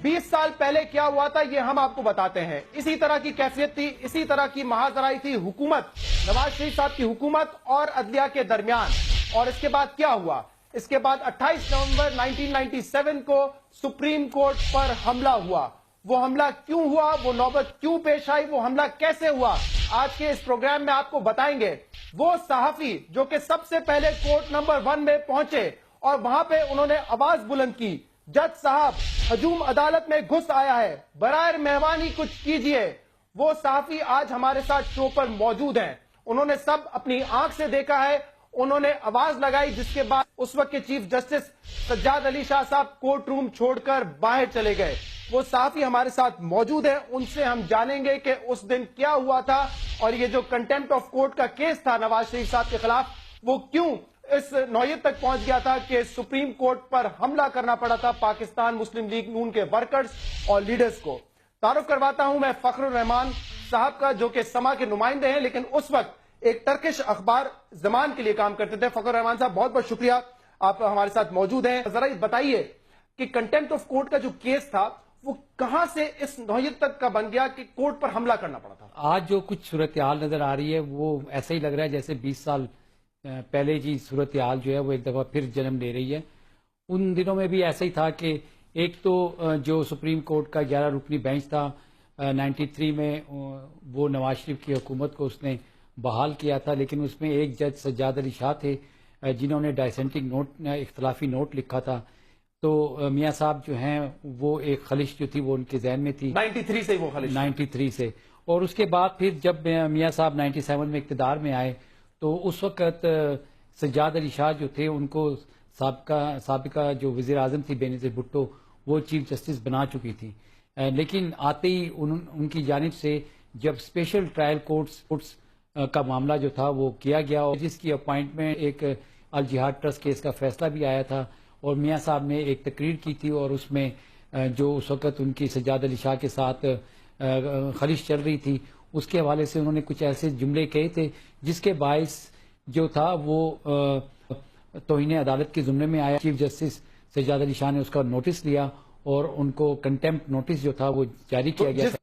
20 साल पहले क्या हुआ था ये हम आपको बताते हैं। इसी तरह की कैफियत थी, इसी तरह की महाजराई थी हुकूमत, नवाज शरीफ साहब की हुकूमत और अदलिया के दरमियान। और इसके बाद क्या हुआ? इसके बाद 28 नवंबर 1997 को सुप्रीम कोर्ट पर हमला हुआ। वो हमला क्यों हुआ, वो नौबत क्यों पेश आई, वो हमला कैसे हुआ, आज के इस प्रोग्राम में आपको बताएंगे। वो सहाफी जो कि सबसे पहले कोर्ट नंबर 1 में पहुंचे और वहां पे उन्होंने आवाज बुलंद की, जज साहब हजूम अदालत में घुस आया है, बराए मेहरबानी कुछ कीजिए। वो सहाफी आज हमारे साथ शो पर मौजूद हैं। उन्होंने सब अपनी आंख से देखा है, उन्होंने आवाज लगाई, जिसके बाद उस वक्त के चीफ जस्टिस सज्जाद अली शाह साहब कोर्ट रूम छोड़कर बाहर चले गए। वो सहाफी हमारे साथ मौजूद हैं, उनसे हम जानेंगे कि उस दिन क्या हुआ था और ये जो कंटेम्प्ट ऑफ कोर्ट का केस था नवाज शरीफ साहब के खिलाफ, वो क्यों इस नौयत तक पहुंच गया था कि सुप्रीम कोर्ट पर हमला करना पड़ा था पाकिस्तान मुस्लिम लीग नून के वर्कर्स और लीडर्स को। तारुफ करवाता हूं मैं फखरुर रहमान साहब का, जो कि समा के नुमाइंदे हैं लेकिन उस वक्त एक टर्किश अखबार ज़मान के लिए काम करते थे। फखरुर रहमान साहब बहुत बहुत शुक्रिया, आप हमारे साथ मौजूद हैं। जरा बताइए कि कंटेम्प्ट ऑफ कोर्ट का जो केस था वो कहां से इस नौयत तक का बन गया कि कोर्ट पर हमला करना पड़ा था? आज जो कुछ सूरत हाल नजर आ रही है वो ऐसा ही लग रहा है जैसे 20 साल पहले जी सूरत हाल जो है वो एक दफा फिर जन्म ले रही है। उन दिनों में भी ऐसा ही था कि एक तो जो सुप्रीम कोर्ट का 11 रुकनी बेंच था 93 में, वो नवाज शरीफ की हुकूमत को उसने बहाल किया था, लेकिन उसमें एक जज सज्जाद अली शाह थे जिन्होंने डाइसेंटिंग नोट, इख्तलाफी नोट लिखा था। तो मियाँ साहब जो हैं वो एक खलिश जो थी वो उनके जहन में थी 93 से, वो खलिश 93 से। और उसके बाद फिर जब मियाँ साहब 97 में इक़्तिदार में आए तो उस वक्त सज्जाद अली शाह जो थे उनको साबिका जो वज़ीर आज़म थी बेनज़ीर भुट्टो, वो चीफ जस्टिस बना चुकी थी। लेकिन आते ही उनकी जानिब से जब स्पेशल ट्रायल कोर्ट्स का मामला जो था वो किया गया और जिसकी अपॉइंटमेंट एक अल जिहाद ट्रस्ट केस का फैसला भी आया था और मियाँ साहब ने एक तकरीर की थी और उसमें जो उस वक्त उनकी सज्जाद अली शाह के साथ खलिश चल रही थी उसके हवाले से उन्होंने कुछ ऐसे जुमले कहे थे जिसके बायस जो था वो तौहीन अदालत के जुमरे में आया। चीफ जस्टिस सज्जाद अली शाह ने उसका नोटिस लिया और उनको कंटेम्प्ट नोटिस जो था वो जारी किया गया था।